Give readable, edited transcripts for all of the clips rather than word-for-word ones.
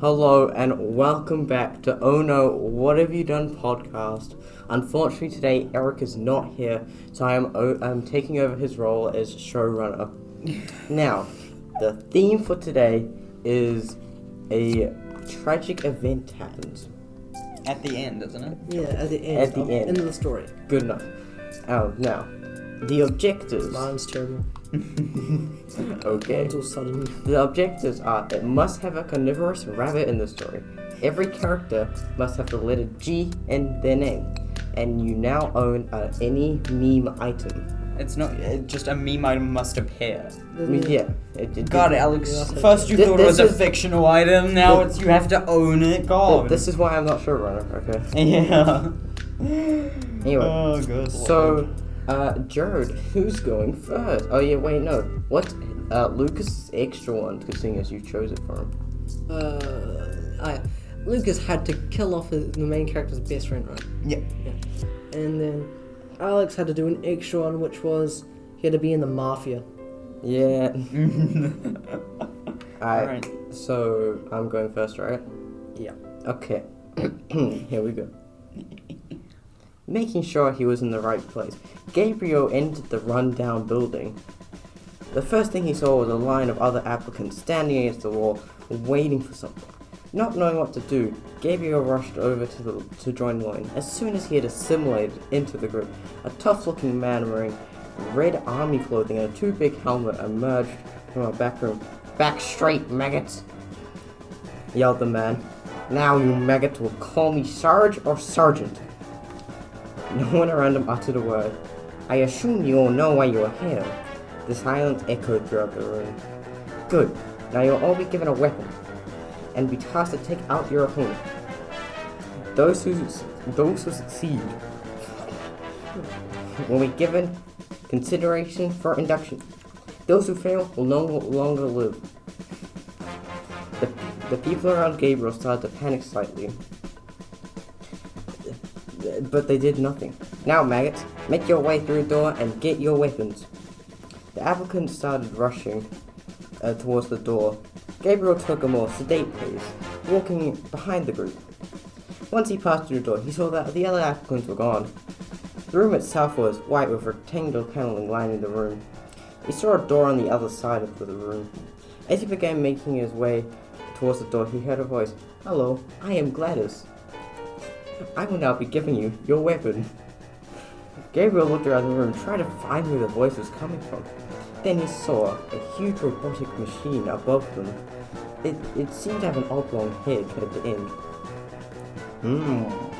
Hello and welcome back to Oh No, What Have You Done podcast. Unfortunately today Eric is not here, so I'm taking over his role as showrunner. Now, the theme for today is a tragic event happens. At the end, isn't it? Yeah, at the end. At the end. End of the story. Good enough. Now, the objectives. Mine's terrible. Okay. Mine's all sudden. The objectives are it must have a carnivorous rabbit in the story. Every character must have the letter G in their name. And you now own any meme item. It's not just a meme item must appear. Yeah. God, Alex, Yeah, first you thought it was a fictional item, now it's you have to own it. God. This is why I'm not showrunner, okay? Yeah. Anyway. Oh, good. So, Jared, who's going first? Oh, yeah, wait, no. What? Lucas' extra one, seeing as you chose it for him. Lucas had to kill off the main character's best friend, right? Yeah. And then Alex had to do an extra one, which was he had to be in the mafia. Yeah. Alright. So, I'm going first, right? Yeah. Okay. Here we go. Making sure he was in the right place, Gabriel entered the rundown building. The first thing he saw was a line of other applicants standing against the wall, waiting for something. Not knowing what to do, Gabriel rushed over to join the line. As soon as he had assimilated into the group, a tough-looking man wearing red army clothing and a too big helmet emerged from a back room. "Back straight, maggots!" yelled the man. "Now you maggots will call me Sarge or Sergeant." No one around him uttered a word. "I assume you all know why you are here." The silence echoed throughout the room. "Good. Now you'll all be given a weapon, and be tasked to take out your opponent. Those who succeed will be given consideration for induction. Those who fail will no longer live." The people around Gabriel started to panic slightly, but they did nothing. "Now, maggots, make your way through the door and get your weapons." The applicants started rushing towards the door. Gabriel took a more sedate pace, walking behind the group. Once he passed through the door, he saw that the other applicants were gone. The room itself was white with rectangular paneling lining the room. He saw a door on the other side of the room. As he began making his way towards the door, he heard a voice. "Hello, I am Gladys. I will now be giving you your weapon." Gabriel looked around the room, trying to find where the voice was coming from. Then he saw a huge robotic machine above them. It seemed to have an oblong head at the end.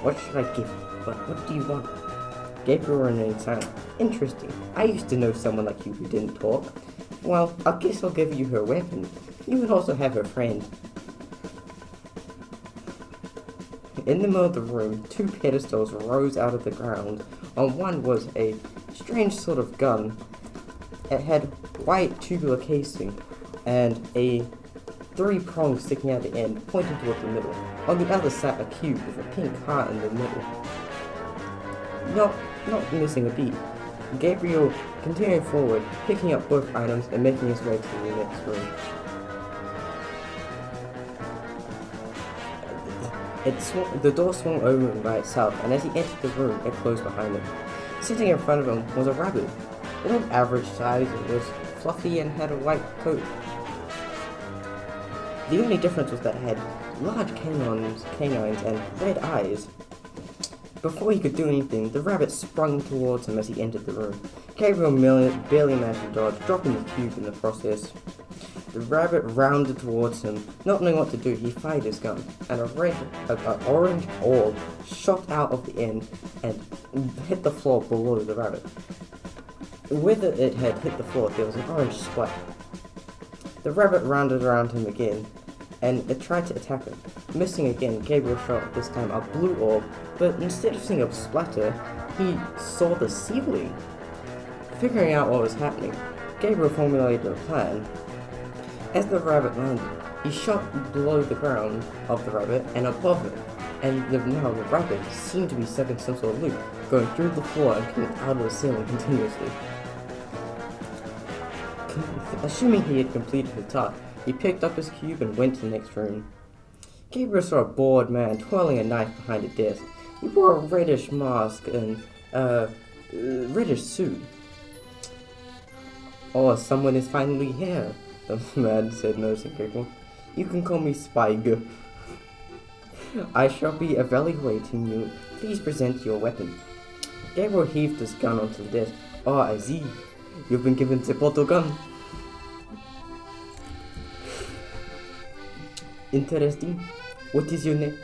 What should I give you? What do you want?" Gabriel remained silent. "Interesting. I used to know someone like you who didn't talk. Well, I guess I'll give you her weapon. You would also have her friend." In the middle of the room, two pedestals rose out of the ground. On one was a strange sort of gun. It had white tubular casing and a 3 prongs sticking out the end, pointing toward the middle. On the other sat a cube with a pink heart in the middle. Not missing a beat. Gabriel continued forward, picking up both items and making his way to the next room. The door swung open by itself, and as he entered the room, it closed behind him. Sitting in front of him was a rabbit. It was average size, it was fluffy and had a white coat. The only difference was that it had large canines and red eyes. Before he could do anything, the rabbit sprung towards him as he entered the room. Gabriel barely managed to dodge, dropping the cube in the process. The rabbit rounded towards him. Not knowing what to do, he fired his gun, and an orange orb shot out of the end and hit the floor below the rabbit. Where it had hit the floor, there was an orange splat. The rabbit rounded around him again, and it tried to attack him. Missing again, Gabriel shot this time a blue orb, but instead of seeing a splatter, he saw the ceiling. Figuring out what was happening, Gabriel formulated a plan. As the rabbit landed, he shot below the ground of the rabbit and above it, and now the rabbit seemed to be stuck in some sort of loop, going through the floor and coming out of the ceiling continuously. Assuming he had completed the task, he picked up his cube and went to the next room. Gabriel saw a bored man twirling a knife behind a desk. He wore a reddish mask and reddish suit. Oh, someone is finally here, the man said, noticing Gabriel. You can call me Spike. I shall be evaluating you. Please present your weapon. Gabriel heaved his gun onto the desk. Oh, I see. You've been given the portal gun. Interesting. What is your name?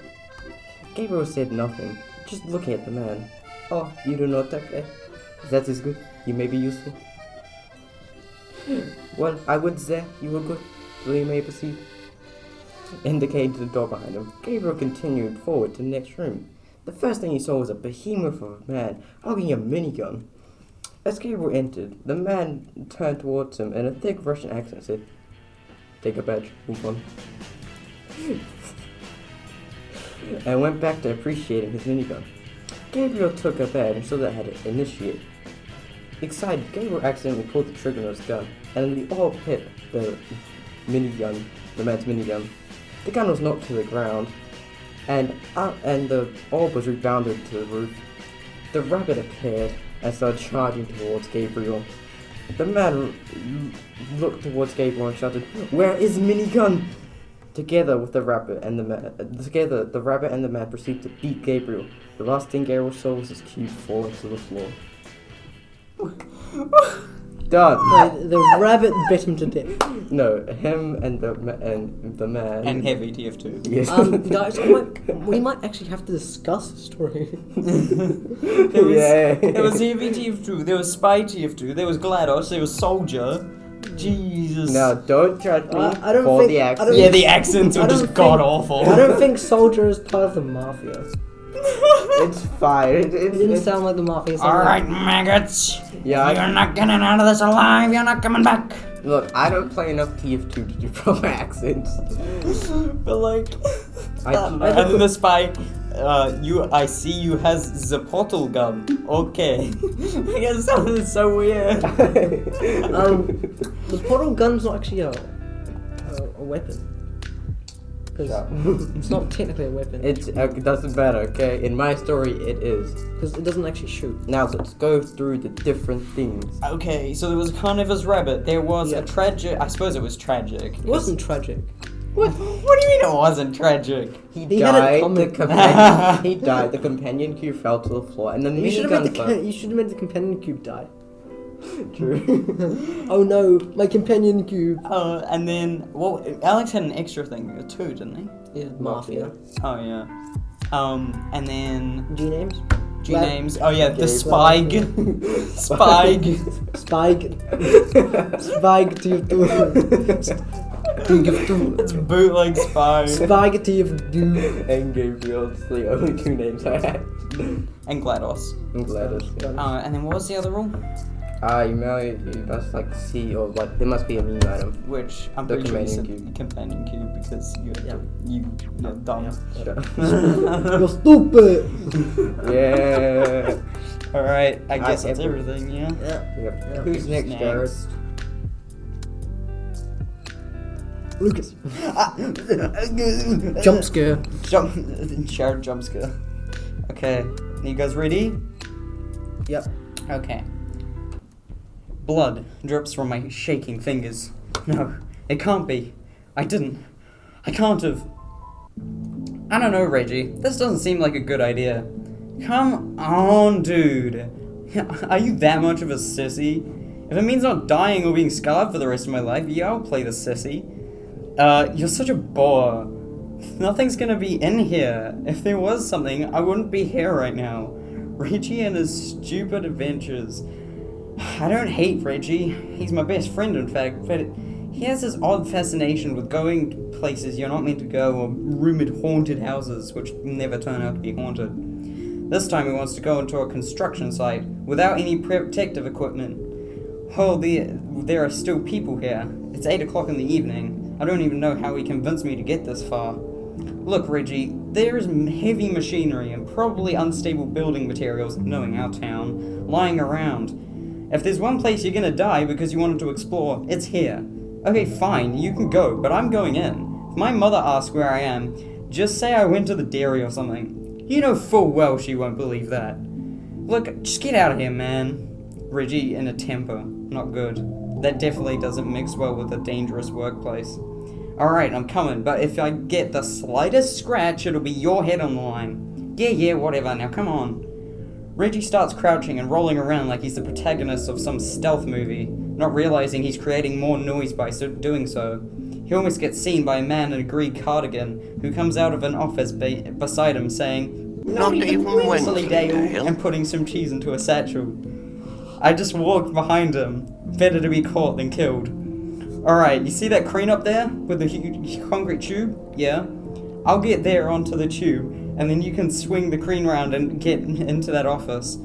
Gabriel said nothing, just looking at the man. Oh, you do not attack, eh? That is good. You may be useful. Well, I would say you were good, so you may proceed. Indicating the door behind him, Gabriel continued forward to the next room. The first thing he saw was a behemoth of a man holding a minigun. As Gabriel entered, the man turned towards him and in a thick Russian accent said, "Take a badge, move on." And went back to appreciating his minigun. Gabriel took a badge and saw that it had initiate. Excited, Gabriel accidentally pulled the trigger on his gun, and the orb hit the man's minigun. The gun was knocked to the ground, and the orb was rebounded to the roof. The rabbit appeared and started charging towards Gabriel. The man looked towards Gabriel and shouted, "Where is minigun?" Together with the rabbit and the man proceeded to beat Gabriel. The last thing Gabriel saw was his cube falling to the floor. Done. The rabbit bit him to death. No, him and the man. And heavy TF2. Yes. Guys, we might actually have to discuss the story. There was heavy TF2, there was spy TF2, there was GLaDOS, there was Soldier. Jesus. Now, don't judge me I don't for think- the I don't accent. Yeah, the accents were I don't just think- god awful. I don't think Soldier is part of the mafia. It's fine. It didn't It's sound like the mafia. It sounded Alright, maggots. Yeah, If you're not getting out of this alive, you're not coming back. Look, I don't play enough TF2 to do proper accents. But like, I and then the spy, I see you has the portal gun. Okay. I guess that was so weird. the portal gun's not actually a weapon. Because it's not technically a weapon. It doesn't matter, okay? In my story, it is. Because it doesn't actually shoot. Now let's go through the different things. Okay, so there was a carnivorous rabbit. There was a tragic. I suppose it was tragic. It wasn't tragic. What do you mean it wasn't tragic? He He had it died. coming. He died. The companion cube fell to the floor, and the You should have minigun. you should have made the companion cube die. True. Oh no, my companion cube. And then, well, Alex had an extra thing too, didn't he? Yeah, mafia. Oh yeah. And then G names. G names. Oh yeah, the Okay, Spike. Spike. Spike. Spike TF2. It's bootleg Spike. Spike TF2. And Gabriel's the only two names I had. And GLaDOS. I'm glad it's. And then what was the other rule? You must like see or like there must be a meme item. Which I'm The pretty sure you companion said cube. companion cube because Yeah. you're dumb. You're stupid. Yeah. Alright, I guess that's ever- everything, yeah? Yep. Who's next, Next. Jared? Lucas. Jump scare. Jared jump scare. Okay, you guys ready? Yep. Okay. Blood drips from my shaking fingers. No, it can't be. I can't have. I don't know, Reggie. This doesn't seem like a good idea. Come on, dude. Are you that much of a sissy? If it means not dying or being scarred for the rest of my life, yeah, I'll play the sissy. You're such a bore. Nothing's gonna be in here. If there was something, I wouldn't be here right now. Reggie and his stupid adventures. I don't hate Reggie. He's my best friend, in fact, but he has this odd fascination with going to places you're not meant to go or rumored haunted houses, which never turn out to be haunted. This time he wants to go into a construction site without any protective equipment. Oh, there are still people here. It's 8 o'clock in the evening. I don't even know how he convinced me to get this far. Look, Reggie, there is heavy machinery and probably unstable building materials, knowing our town, lying around. If there's one place you're gonna die because you wanted to explore, it's here. Okay, fine, you can go, but I'm going in. If my mother asks where I am, Just say I went to the dairy or something. You know full well she won't believe that. Look, just get out of here, man. Reggie in a temper. Not good. That definitely doesn't mix well with a dangerous workplace. Alright, I'm coming, but if I get the slightest scratch, it'll be your head on the line. Yeah, whatever, now come on. Reggie starts crouching and rolling around like he's the protagonist of some stealth movie, not realizing he's creating more noise by doing so. He almost gets seen by a man in a green cardigan who comes out of an office beside him saying, "Not even Wednesday, Dale," and putting some cheese into a satchel. I just walked behind him. Better to be caught than killed. Alright, you see that crane up there with the huge concrete tube? Yeah? I'll get there onto the tube, and then you can swing the crane round and get into that office.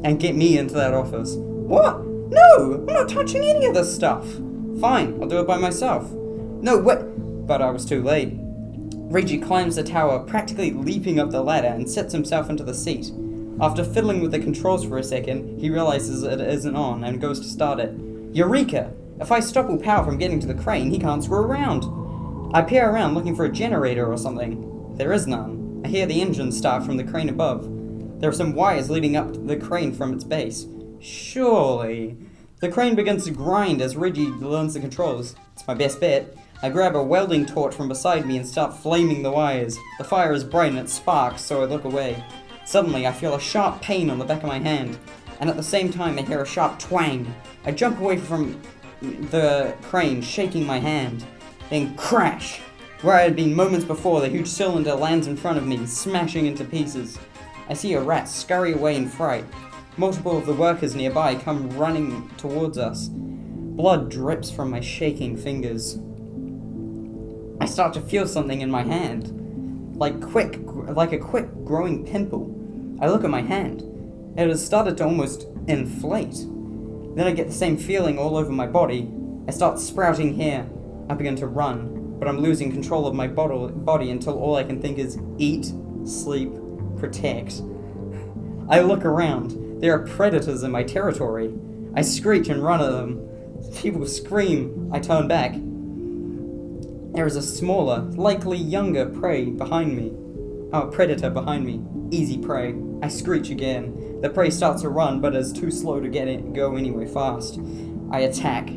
And get me into that office. What? No! I'm not touching any of this stuff. Fine, I'll do it by myself. No, what? But I was too late. Reggie climbs the tower, practically leaping up the ladder, and sets himself into the seat. After fiddling with the controls for a second, he realizes it isn't on and goes to start it. Eureka! If I stop all power from getting to the crane, he can't screw around. I peer around looking for a generator or something. There is none. I hear the engine start from the crane above. There are some wires leading up the crane from its base. Surely. The crane begins to grind as Reggie learns the controls. It's my best bet. I grab a welding torch from beside me and start flaming the wires. The fire is bright and it sparks, so I look away. Suddenly, I feel a sharp pain on the back of my hand, and at the same time I hear a sharp twang. I jump away from the crane, shaking my hand. Then crash! Where I had been moments before, the huge cylinder lands in front of me, smashing into pieces. I see a rat scurry away in fright. Multiple of the workers nearby come running towards us. Blood drips from my shaking fingers. I start to feel something in my hand, like a quick growing pimple. I look at my hand. It has started to almost inflate. Then I get the same feeling all over my body. I start sprouting hair. I begin to run, but I'm losing control of my body until all I can think is eat, sleep, protect. I look around. There are predators in my territory. I screech and run at them. People scream. I turn back. There is a smaller, likely younger predator behind me. Easy prey. I screech again. The prey starts to run, but is too slow to go anywhere fast. I attack.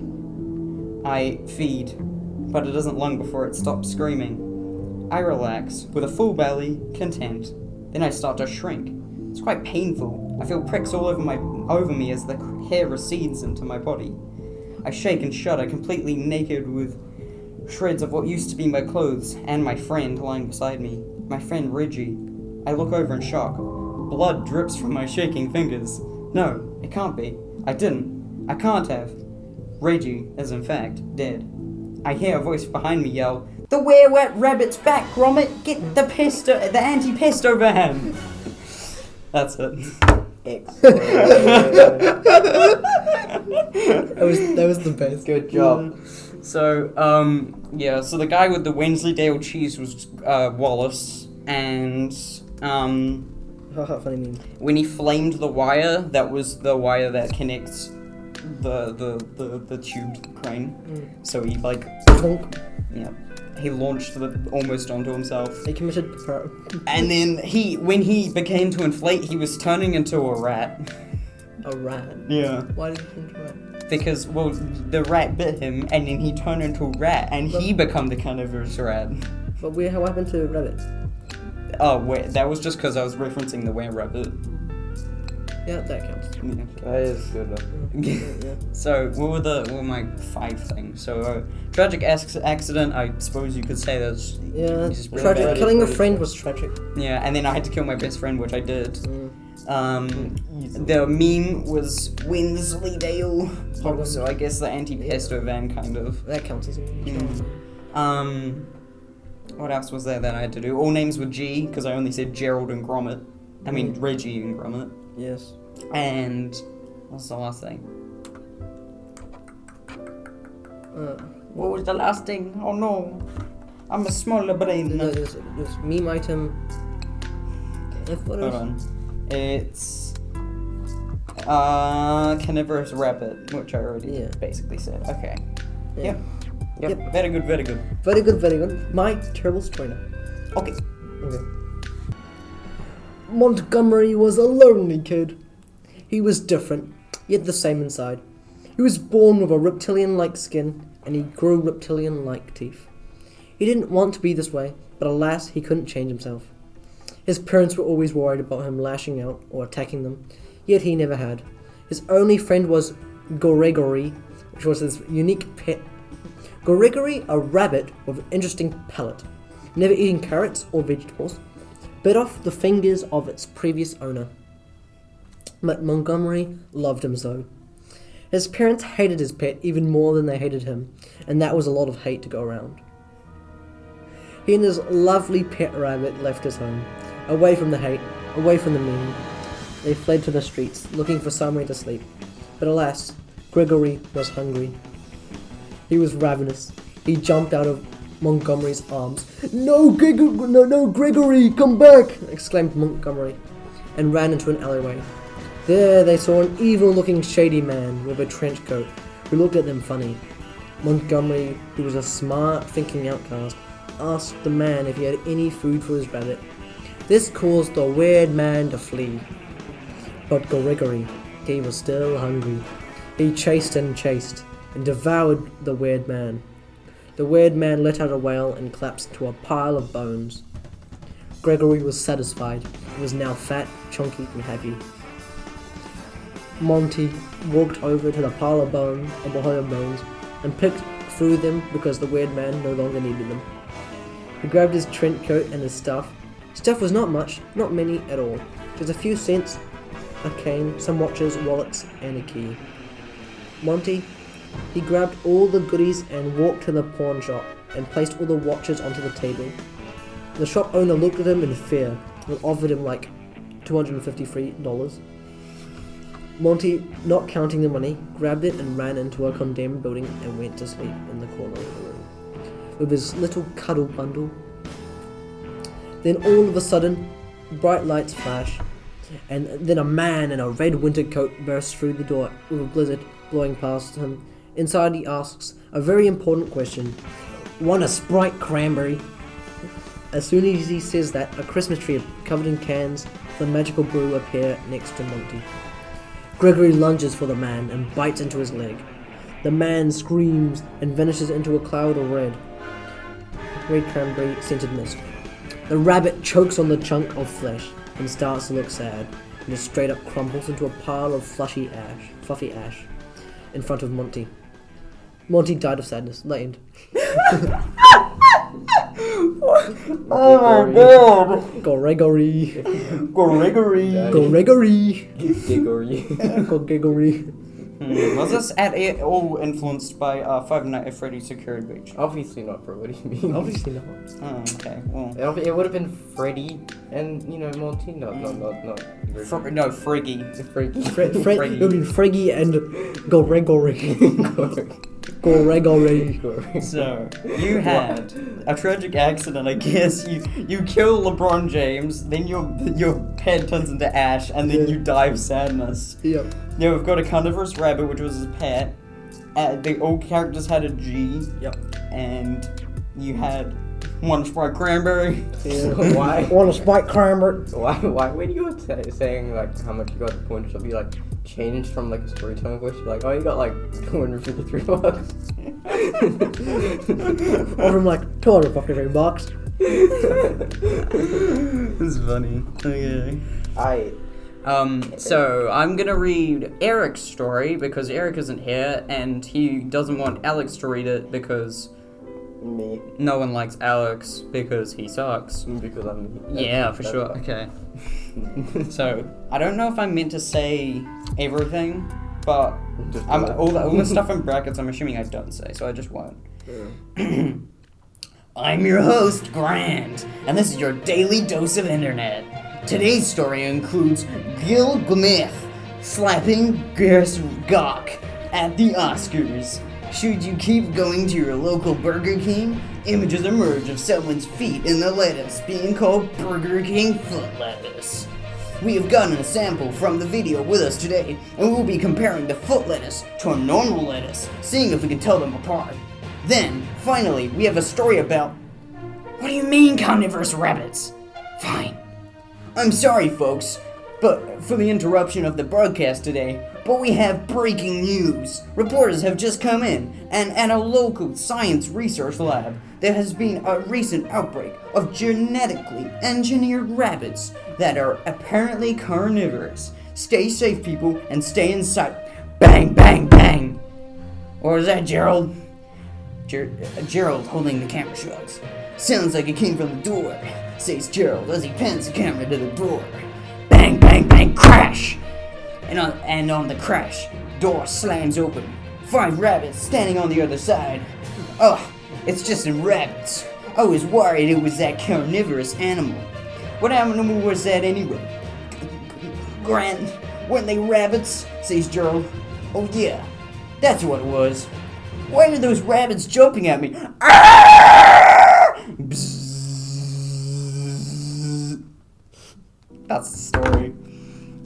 I feed, but it isn't long before it stops screaming. I relax, with a full belly, content. Then I start to shrink. It's quite painful. I feel pricks all over me as the hair recedes into my body. I shake and shudder, completely naked with shreds of what used to be my clothes, and my friend lying beside me. My friend Reggie. I look over in shock. Blood drips from my shaking fingers. No, it can't be. I didn't. I can't have. Reggie is in fact dead. I hear a voice behind me yell, "The were-wet rabbit's back, Gromit! Get the anti-pesto van!" That's it. Excellent. That was the best. Good job. So, so the guy with the Wensleydale cheese was Wallace, and Funny meme. when he flamed the wire, that was the wire that connects the tube crane. So he Bonk. he launched almost onto himself. He committed And then when he began to inflate, he was turning into a rat. a rat. Yeah. Why did he turn into a rat? Because, the rat bit him, and then he turned into a rat, and he became the carnivorous rat. But what happened to rabbits? Oh, wait, that was just because I was referencing the were-rabbit. Yeah, that counts. Yeah. That is good. Yeah. So, what were my 5 things? So, tragic accident, I suppose you could say that's... Yeah, He's really tragic. bad. Killing a friend was tragic. Yeah, and then I had to kill my best friend, which I did. The meme was Wensleydale, so I guess the anti-pesto van, kind of. That counts as What else was there that I had to do? All names were G, because I only said Gerald and Gromit. I mean, Reggie and Gromit. Yes. And what's the last thing? What was the last thing? Oh no, I'm a smaller brain. There's meme item. Hold on. It's carnivorous rabbit, which I already basically said. Okay. Yeah. Yep. Very good. Very good. My terrible story now. Okay. Okay. Montgomery was a lonely kid. He was different, yet the same inside. He was born with a reptilian-like skin, and he grew reptilian-like teeth. He didn't want to be this way, but alas, he couldn't change himself. His parents were always worried about him lashing out or attacking them, yet he never had. His only friend was Gregory, which was his unique pet. Gregory, a rabbit with an interesting palate, never eating carrots or vegetables, bit off the fingers of its previous owner. But Montgomery loved him so. His parents hated his pet even more than they hated him, and that was a lot of hate to go around. He and his lovely pet rabbit left his home, away from the hate, away from the mean. They fled to the streets, looking for somewhere to sleep. But alas, Gregory was hungry. He was ravenous. He jumped out of Montgomery's arms. No, Gregory, come back! Exclaimed Montgomery, and ran into an alleyway. There they saw an evil-looking shady man with a trench coat, who looked at them funny. Montgomery, who was a smart, thinking outcast, asked the man if he had any food for his rabbit. This caused the weird man to flee. But Gregory, he was still hungry. He chased and devoured the weird man. The weird man let out a wail and collapsed into a pile of bones. Gregory was satisfied. He was now fat, chunky, and happy. Monty walked over to the pile of bones, and picked through them because the weird man no longer needed them. He grabbed his trench coat and his stuff. Stuff was not much, not many at all. Just a few cents, a cane, some watches, wallets, and a key. Monty, he grabbed all the goodies and walked to the pawn shop and placed all the watches onto the table. The shop owner looked at him in fear and offered him like $253. Monty, not counting the money, grabbed it and ran into a condemned building and went to sleep in the corner of the room with his little cuddle bundle. Then all of a sudden, bright lights flash, and then a man in a red winter coat bursts through the door with a blizzard blowing past him. Inside he asks a very important question. Want a Sprite cranberry? As soon as he says that, a Christmas tree covered in cans of the magical brew appear next to Monty. Gregory lunges for the man and bites into his leg. The man screams and vanishes into a cloud of red cranberry scented mist. The rabbit chokes on the chunk of flesh and starts to look sad, and just straight up crumbles into a pile of fluffy ash in front of Monty. Monty died of sadness. The end. Oh my god! Gregory. Gregory. Gregory. Was this at all influenced by Five Nights at Freddy's Security Breach? Obviously not, bro. What do you mean? Obviously not. Oh, okay. Well, It would have been Freddy and, Monty. Not. no, Friggy. Freddy. It would be Friggy and Gregory. So, you had a tragic accident, I guess. You kill LeBron James, then your head turns into ash, and then you die of sadness. Yep. Yeah, we've got a carnivorous rabbit, which was his pet. All characters had a G. Yep. And you had one Sprite cranberry. Yeah. Why? Want a Sprite cranberry? Why when you were saying like how much you got at the point, should be like changed from like a storytelling voice? You're like, oh, you got like $253. Or from like $253. It's funny. Okay. So I'm gonna read Eric's story because Eric isn't here and he doesn't want Alex to read it because me, no one likes Alex because he sucks. because I'm Yeah, for sure. Okay. So I don't know if I'm meant to say everything, but Just I'm do it. all the stuff in brackets. I'm assuming I don't say, so I just won't. I'm your host, Grant, and this is your daily dose of internet. Today's story includes Gil Gmith slapping Gers Gok at the Oscars. Should you keep going to your local Burger King? Images emerge of someone's feet in the lettuce being called Burger King foot lettuce. We have gotten a sample from the video with us today, and we'll be comparing the foot lettuce to a normal lettuce, seeing if we can tell them apart. Then, finally, we have a story about... What do you mean, carnivorous rabbits? Fine. I'm sorry, folks, but for the interruption of the broadcast today, but we have breaking news. Reporters have just come in, and at a local science research lab, there has been a recent outbreak of genetically engineered rabbits that are apparently carnivorous. Stay safe, people, and stay in sight. Bang, bang, bang! Or was that Gerald? Gerald holding the camera shots. Sounds like it came from the door, says Gerald as he pans the camera to the door. Bang, bang, bang, crash! And on the crash, door slams open. 5 rabbits standing on the other side. Ugh, it's just in rabbits. I was worried it was that carnivorous animal. What animal was that anyway? Grant, weren't they rabbits? Says Gerald. Oh yeah, that's what it was. Why are those rabbits jumping at me? Bzzz. That's the story.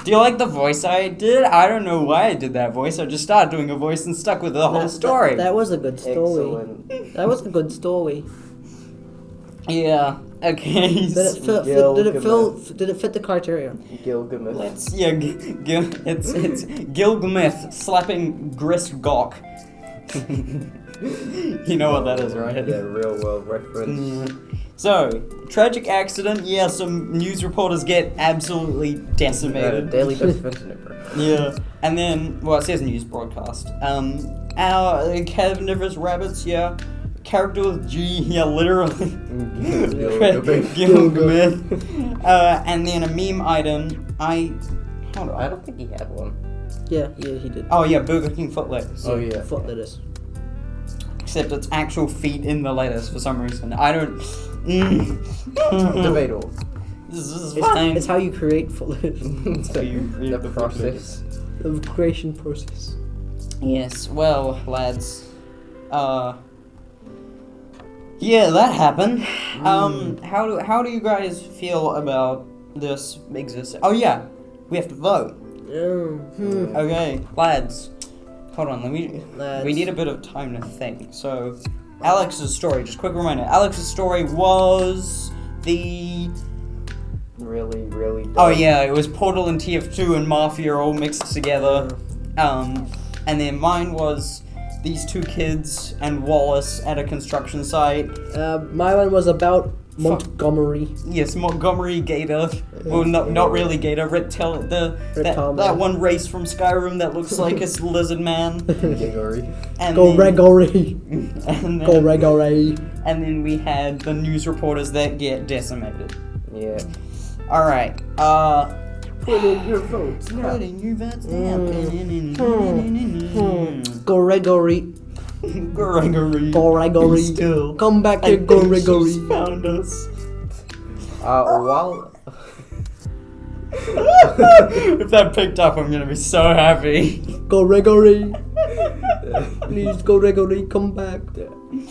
Do you like the voice I did? I don't know why I did that voice. I just started doing a voice and stuck with the whole story. That was a good story. Excellent. That was a good story. Yeah. Okay. Did it fit? Did it fit the criteria? Gilgamesh. It's Gilgamesh slapping Grisgok. You know what that is, right? Yeah, real world reference. So, tragic accident. Yeah, some news reporters get absolutely decimated. Daily dose of internet, bro. Yeah, and then, well, it says news broadcast. Our carnivorous rabbits, yeah. Character with G, yeah, literally. Gilgamesh. And then a meme item. Hold on. I don't think he had one. Yeah, he did. Oh yeah, Burger King foot lettuce. Oh yeah. Foot lettuce. Except it's actual feet in the lettuce for some reason. I don't. Debatable. This is It's, fine. it's how you create foot lettuce. how you create The the process. The creation process. Yes, well, lads. Yeah, that happened. How do you guys feel about this existing? Oh yeah, we have to vote. Okay, lads. Hold on, Lads. we need a bit of time to think. So, Alex's story, just quick reminder. Alex's story was the... Really, really dumb. Oh yeah, it was Portal and TF2 and Mafia all mixed together. And then mine was these 2 kids and Wallace at a construction site. My one was about Montgomery. Yes, Montgomery Gator. Well, not really Gator. That one race from Skyrim that looks like a lizard man. Gigory. And Go then, Gregory. and Go then, Gregory. and then we had the news reporters that get decimated. Yeah. All right. Put in your votes now. Put in your votes now. Gregory. Gregory. Gregory. Still. Come back I here, think Gregory. she's found us. While If that picked up, I'm gonna be so happy. Gregory. Please, Gregory, come back.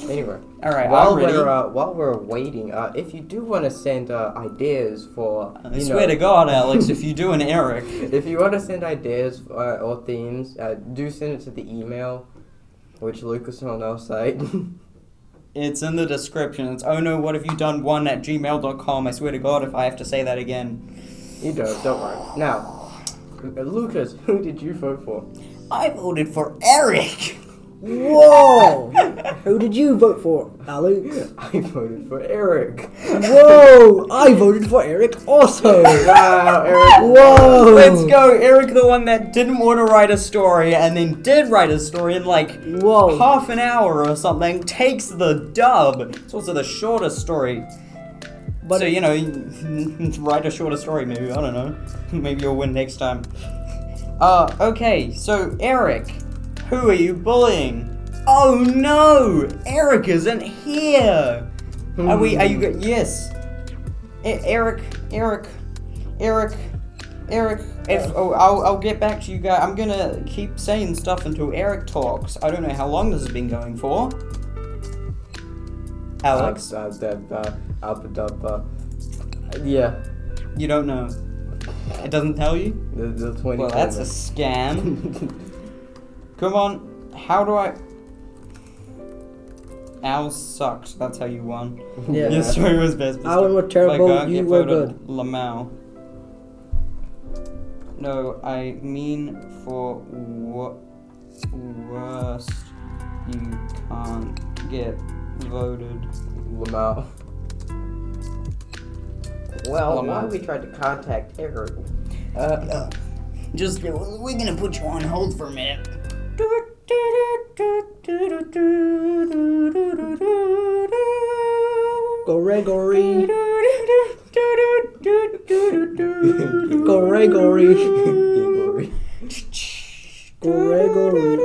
anyway, All right, while I'm ready. while we're waiting, if you do want to send ideas for, I swear to God, Alex, if you do an Eric, if you want to send ideas or themes, do send it to the email, which Lucas is on our site. it's in the description. It's ohno.whathaveyouDone1@gmail.com. I swear to God, if I have to say that again. You don't worry. Now, Lucas, who did you vote for? I voted for Eric. Whoa! Who did you vote for, Alex? I voted for Eric. Whoa! I voted for Eric also. Wow, Eric. Whoa! Let's go, Eric, the one that didn't want to write a story and then did write a story in like Whoa! half an hour or something, takes the dub. It's also the shortest story. But So, write a shorter story maybe, I don't know. Maybe you'll win next time. Okay, so Eric, who are you bullying? Oh no! Eric isn't here! Are you good? Yes. Eric. I'll get back to you guys. I'm gonna keep saying stuff until Eric talks. I don't know how long this has been going for. Alex, Yeah, you don't know. It doesn't tell you? the 20. Well, that's a scam. Come on, how do I... Al sucked. That's how you won. Yeah. Your story was best. Alan were If I terrible, can't you get were voted good. Lamau. No, I mean for worst, you can't get voted. Lamau. Well, Lamau. why we tried to contact Eric? Just we're gonna put you on hold for a minute. Gregory. Gregory. Gregory.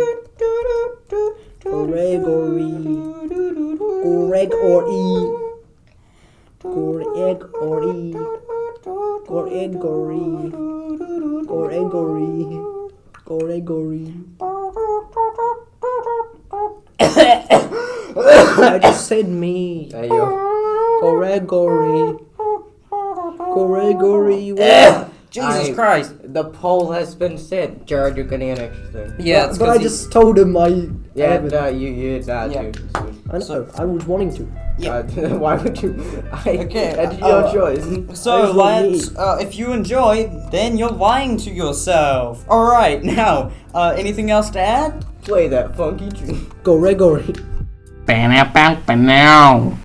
Gregory. Gregory. Gregory. I just said me. Hey, yo. Gregory. Gregory. What? Jesus Christ. The poll has been set. Jared, you're getting an extra thing. Yeah, it's but I 'cause he- just told him I. Yeah, haven't. you that Yeah. too. I know. I was wanting to. Why would you? Okay, That's your choice. So, There's no lads, if you enjoyed, then you're lying to yourself. Alright, now, anything else to add? Play that funky tune. Gregory. Now.